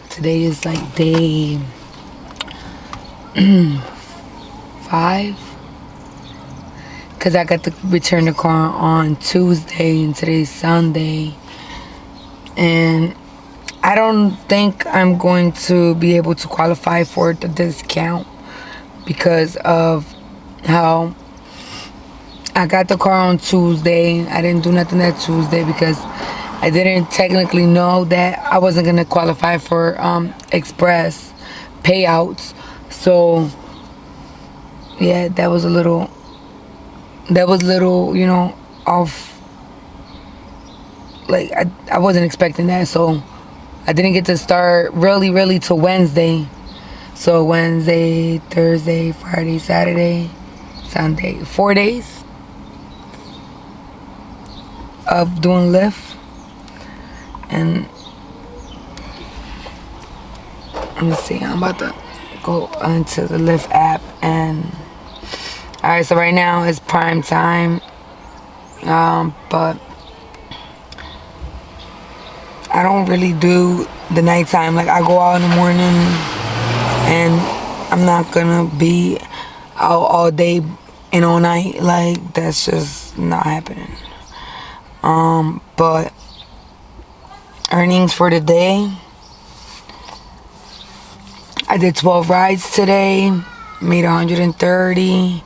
Today is like day 5. Because I got to return the car on Tuesday and today's Sunday. And I don't think I'm going to be able to qualify for the discount because of how I got the car on Tuesday. I didn't do nothing that Tuesday because I didn't technically know that I wasn't going to qualify for express payouts. So, yeah, that was a little, you know, off. Like, I wasn't expecting that. So, I didn't get to start really till Wednesday. So, Wednesday, Thursday, Friday, Saturday, Sunday. 4 days of doing LYFT. And let me see, I'm about to go into the LYFT app. And alright, so right now it's prime time, but I don't really do the nighttime. Like, I go out in the morning and I'm not gonna be out all day and all night. Like, that's just not happening. But earnings for the day, I did 12 rides today, made 130,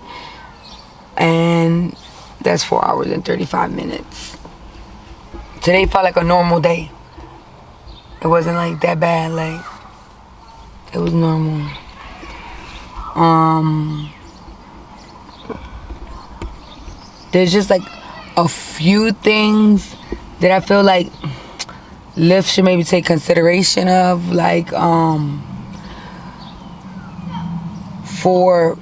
and that's 4 hours and 35 minutes. Today felt like a normal day. It wasn't like that bad, like it was normal. There's just like a few things that I feel like LYFT should maybe take consideration of, like for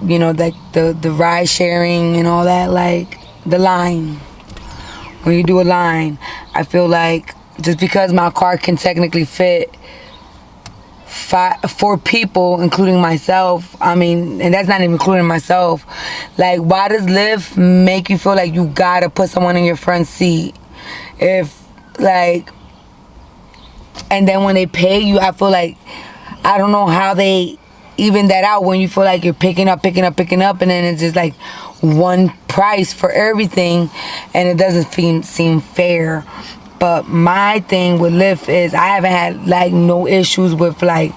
you know, like the ride sharing and all that, like the line. When you do a line, I feel like just because my car can technically fit 4 people, including myself, I mean, and that's not even including myself, like, why does LYFT make you feel like you gotta put someone in your front seat? If, like, and then when they pay you, I feel like, I don't know how they even that out when you feel like you're picking up, and then it's just like one price for everything, and it doesn't seem fair. But my thing with LYFT is I haven't had like no issues with like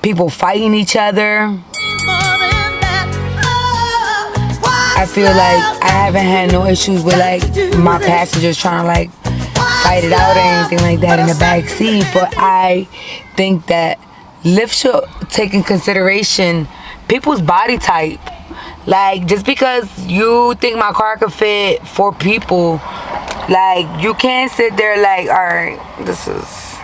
people fighting each other. I feel like I haven't had no issues with like my passengers trying to like fight it out or anything like that in the back seat. But I think that LYFT should take in consideration people's body type. Like, just because you think my car could fit 4 people, like, you can't sit there like, alright, this is...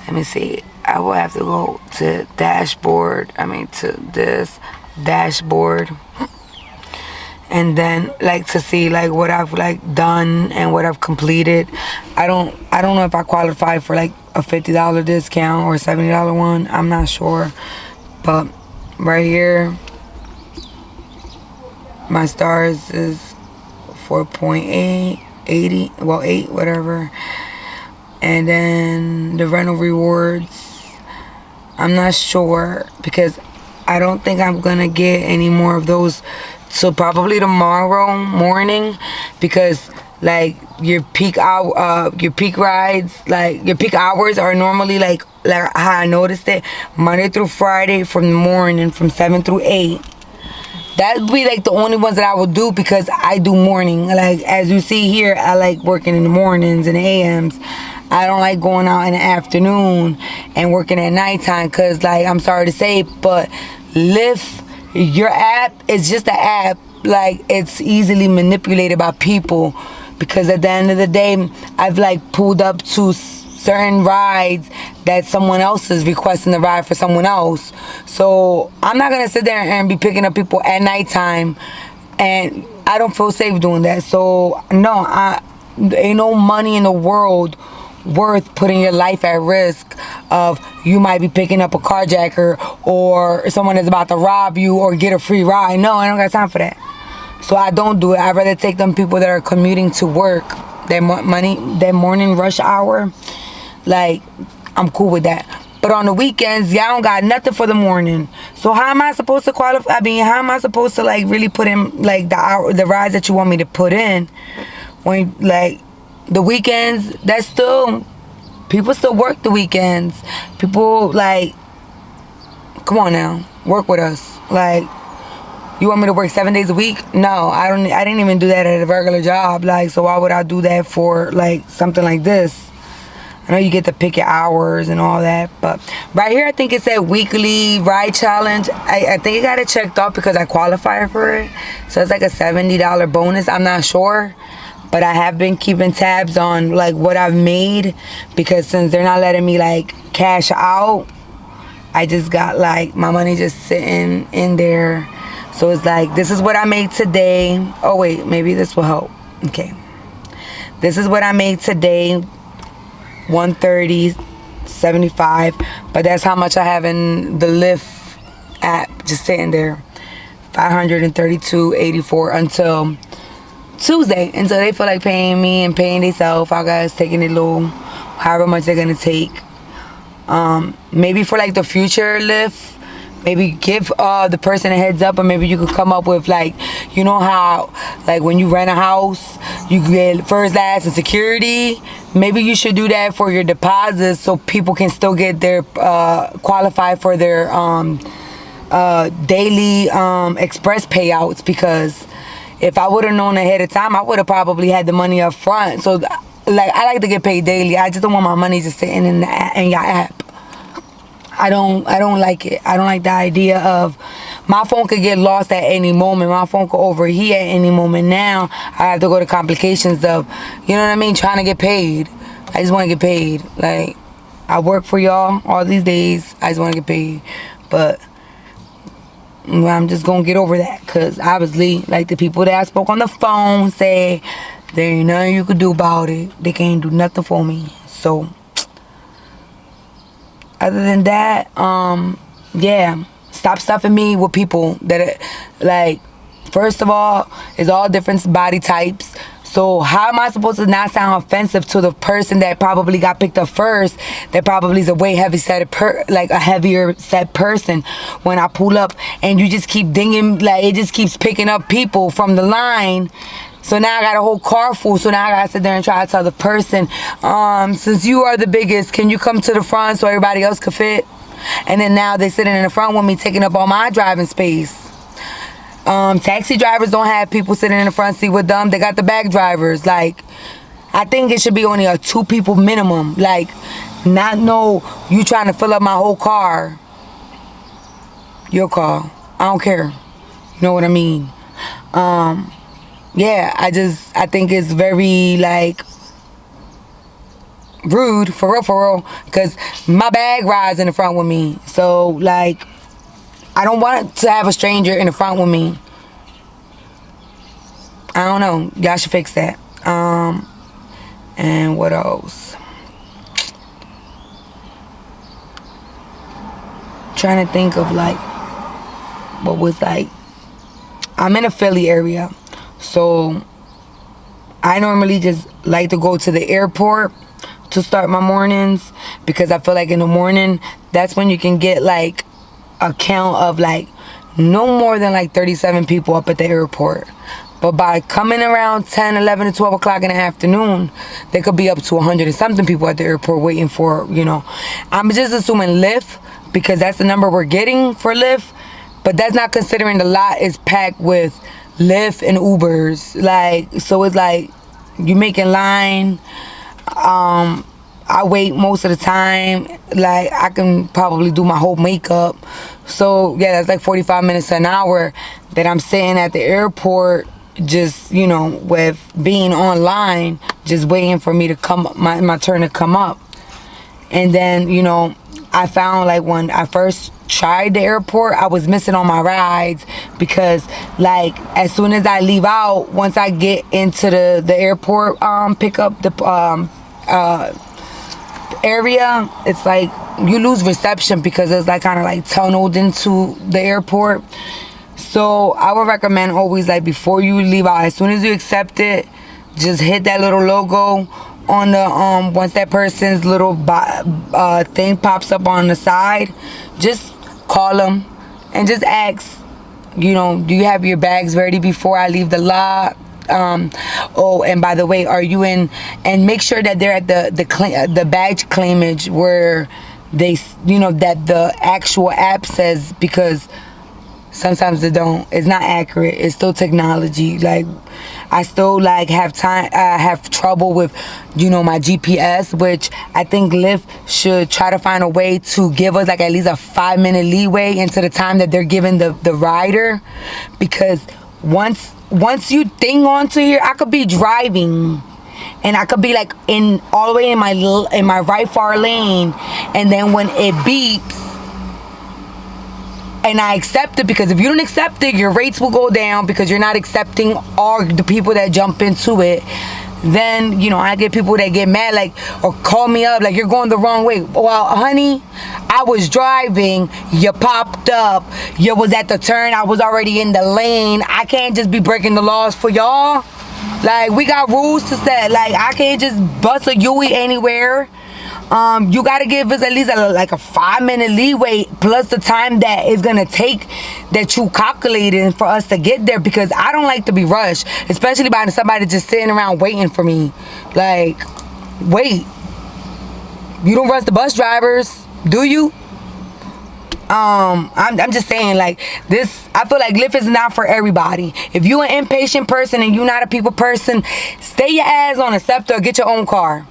Let me see. I will have to go to dashboard. To this dashboard. And then, like, to see, like, what I've, like, done and what I've completed. I don't know if I qualify for, like, a $50 discount or a $70 one. I'm not sure. But right here, my stars is 4.8, 80, well, 8, whatever. And then the rental rewards, I'm not sure because I don't think I'm going to get any more of those. So probably tomorrow morning, because like your peak rides, like your peak hours are normally like how I noticed it, Monday through Friday from the morning from 7 through 8. That would be like the only ones that I would do because I do morning. Like, as you see here, I like working in the mornings and the AMs. I don't like going out in the afternoon and working at nighttime because, like, I'm sorry to say, but LYFT, your app is just an app. Like, it's easily manipulated by people because at the end of the day, I've like pulled up to certain rides that someone else is requesting the ride for someone else. So I'm not gonna sit there and be picking up people at nighttime, and I don't feel safe doing that. So no, ain't no money in the world worth putting your life at risk of you might be picking up a carjacker or someone that's about to rob you or get a free ride. No, I don't got time for that. So I don't do it. I'd rather take them people that are commuting to work, their morning rush hour. Like, I'm cool with that. But on the weekends, y'all don't got nothing for the morning. So how am I supposed to qualify? I mean, how am I supposed to like really put in like the rides that you want me to put in when like the weekends? That's still, people still work the weekends. People like, come on now, work with us. Like, you want me to work 7 days a week? No, I don't. I didn't even do that at a regular job. Like, so why would I do that for like something like this? I know you get to pick your hours and all that, but right here I think it said weekly ride challenge. I think I got it checked off because I qualify for it. So it's like a $70 bonus. I'm not sure, but I have been keeping tabs on like what I've made, because since they're not letting me like cash out, I just got like my money just sitting in there. So it's like, this is what I made today. Oh wait, maybe this will help. Okay, this is what I made today. 130.75, but that's how much I have in the LYFT app just sitting there. 532.84 until Tuesday, until they feel like paying me and paying themselves. I guys taking it low, however much they're gonna take. Maybe for like the future LYFT, maybe give the person a heads up, or maybe you could come up with like, you know how like when you rent a house you get first, last, and security. Maybe you should do that for your deposits so people can still get their qualify for their daily express payouts. Because if I would have known ahead of time, I would have probably had the money up front. So like, I like to get paid daily. I just don't want my money just sitting in your app. I don't like it. I don't like the idea of my phone could get lost at any moment. My phone could overheat at any moment. Now I have to go to complications of, you know what I mean, trying to get paid. I just want to get paid. Like, I work for y'all all these days. I just want to get paid. But I'm just going to get over that, because obviously, like the people that I spoke on the phone say, there ain't nothing you could do about it. They can't do nothing for me. So other than that, yeah, stop stuffing me with people that, like, first of all, it's all different body types. So how am I supposed to not sound offensive to the person that probably got picked up first, that probably is a way heavy set like a heavier set person, when I pull up and you just keep dinging, like it just keeps picking up people from the line. So now I got a whole car full. So now I gotta sit there and try to tell the person, since you are the biggest, can you come to the front so everybody else could fit? And then now they're sitting in the front with me, taking up all my driving space. Taxi drivers don't have people sitting in the front seat with them. They got the back drivers. Like, I think it should be only a 2 people minimum. Like, not no, you trying to fill up my whole car. Your car. I don't care. You know what I mean? Yeah, I think it's very, like, rude, for real, because my bag rides in the front with me. So, like, I don't want to have a stranger in the front with me. I don't know. Y'all should fix that. And what else? Trying to think of, like, what was, like, I'm in a Philly area. So I normally just like to go to the airport to start my mornings, because I feel like in the morning, that's when you can get like a count of like no more than like 37 people up at the airport. But by coming around 10, 11, and 12 o'clock in the afternoon, there could be up to 100 and something people at the airport waiting for, you know. I'm just assuming LYFT, because that's the number we're getting for LYFT. But that's not considering the lot is packed with LYFT and Ubers. Like, so it's like you making line. I wait most of the time. Like, I can probably do my whole makeup. So yeah, that's like 45 minutes to an hour that I'm sitting at the airport, just, you know, with being online, just waiting for me to come, my turn to come up. And then, you know, I found, like, when I first tried the airport, I was missing on my rides, because, like, as soon as I leave out, once I get into the airport pick up the area, it's like you lose reception, because it's like kind of like tunneled into the airport. So I would recommend always, like, before you leave out, as soon as you accept it, just hit that little logo on the once that person's little thing pops up on the side, just call them and just ask, you know, do you have your bags ready before I leave the lot? Oh, and by the way, are you in? And make sure that they're at the badge claimage where they, you know, that the actual app says, because sometimes it's not accurate. It's still technology. Like, I still like have trouble with, you know, my GPS, which I think Lyft should try to find a way to give us like at least a 5-minute leeway into the time that they're giving the rider, because once you ding onto here, I could be driving and I could be like all the way in my right far lane, and then when it beeps and I accept it, because if you don't accept it, your rates will go down because you're not accepting all the people that jump into it. Then, you know, I get people that get mad, like, or call me up, like, you're going the wrong way. Well, honey, I was driving, you popped up, you was at the turn, I was already in the lane. I can't just be breaking the laws for y'all. Like, we got rules to set. Like, I can't just bust a Yui anywhere. You gotta give us at least like a 5-minute leeway plus the time that it's gonna take that you calculated for us to get there, because I don't like to be rushed, especially by somebody just sitting around waiting for me. Like, wait, you don't rush the bus drivers, do you? I'm just saying, like, this, I feel like Lyft is not for everybody. If you an impatient person and you not a people person, stay your ass on a SEPTA or get your own car.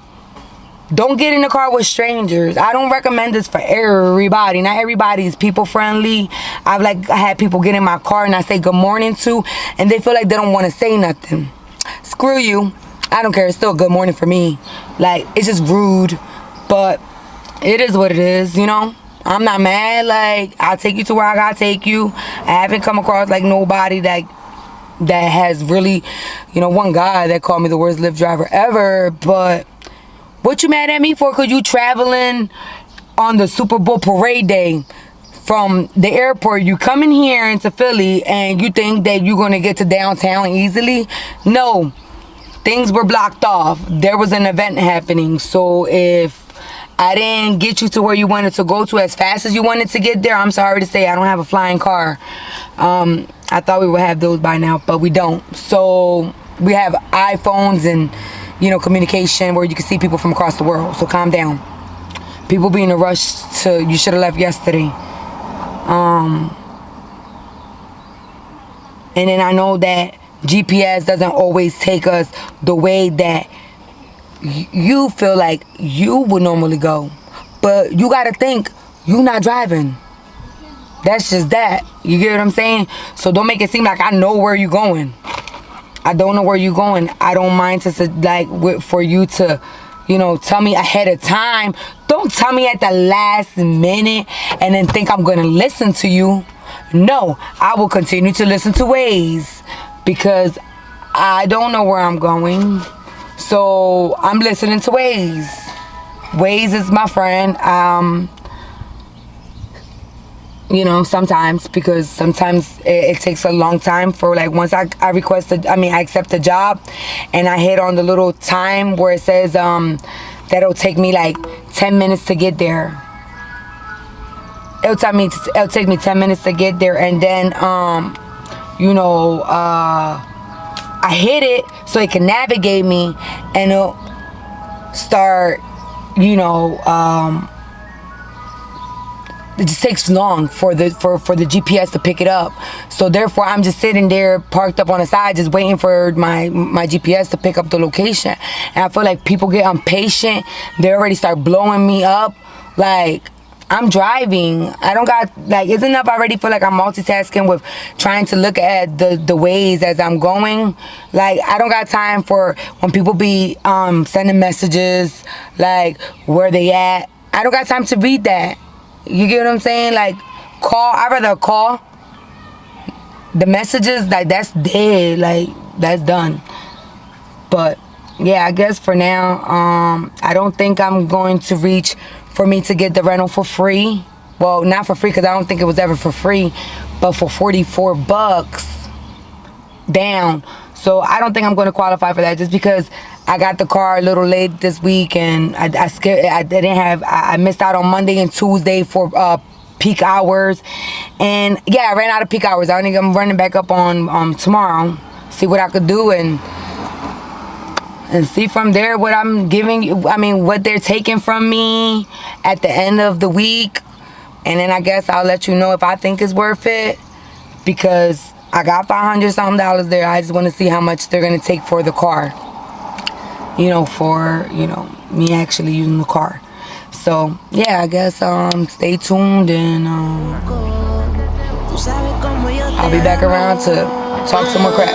Don't get in the car with strangers. I don't recommend this for everybody. Not everybody is people friendly. I had people get in my car and I say good morning to, and they feel like they don't want to say nothing. Screw you. I don't care. It's still good morning for me. Like, it's just rude, but it is what it is, you know? I'm not mad. Like, I'll take you to where I gotta take you. I haven't come across like nobody that has really, you know, one guy that called me the worst Lyft driver ever, but what you mad at me for? Because you traveling on the Super Bowl parade day from the airport. You coming here into Philly and you think that you're going to get to downtown easily? No. Things were blocked off. There was an event happening. So if I didn't get you to where you wanted to go to as fast as you wanted to get there, I'm sorry to say I don't have a flying car. I thought we would have those by now, but we don't. So we have iPhones and, you know, communication where you can see people from across the world. So calm down. People be in a rush to, you should have left yesterday. And then I know that GPS doesn't always take us the way that you feel like you would normally go. But you gotta think, you not driving. That's just that. You get what I'm saying? So don't make it seem like I know where you're going. I don't know where you're going. I don't mind for you to, you know, tell me ahead of time. Don't tell me at the last minute and then think I'm going to listen to you. No, I will continue to listen to Waze because I don't know where I'm going. So I'm listening to Waze. Waze is my friend. You know, sometimes, because sometimes it takes a long time for, like, once I accept the job and I hit on the little time where it says that'll take me like 10 minutes to get there. It'll take me 10 minutes to get there, and then you know, I hit it so it can navigate me, and it'll start, you know, it just takes long for the GPS to pick it up. So therefore, I'm just sitting there parked up on the side, just waiting for my GPS to pick up the location. And I feel like people get impatient. They already start blowing me up. Like, I'm driving. I don't got, like, it's enough. I already feel like I'm multitasking with trying to look at the ways as I'm going. Like, I don't got time for when people be sending messages, like, where they at. I don't got time to read that. You get what I'm saying? Like, I'd rather call. The messages, like, that's dead. Like, that's done. But yeah, I guess for now, I don't think I'm going to reach for me to get the rental for free well, not for free because I don't think it was ever for free, but for $44 down. So I don't think I'm going to qualify for that just because I got the car a little late this week, and I missed out on Monday and Tuesday for peak hours, and yeah, I ran out of peak hours. I think I'm running back up on tomorrow, see what I could do, and see from there what I'm giving you. I mean, what they're taking from me at the end of the week, and then I guess I'll let you know if I think it's worth it, because I got $500-something there. I just want to see how much they're gonna take for the car. You know, for me actually using the car. So yeah, I guess stay tuned, and I'll be back around to talk some more crap.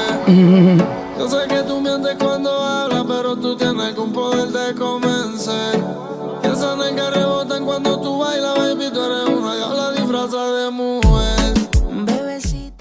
Yo sé que tú mientes cuando hablas, pero tú tienes algún poder de convencer. Piensan en que rebotan cuando tú bailas, baby, tú eres una diabla disfrazada de mujer.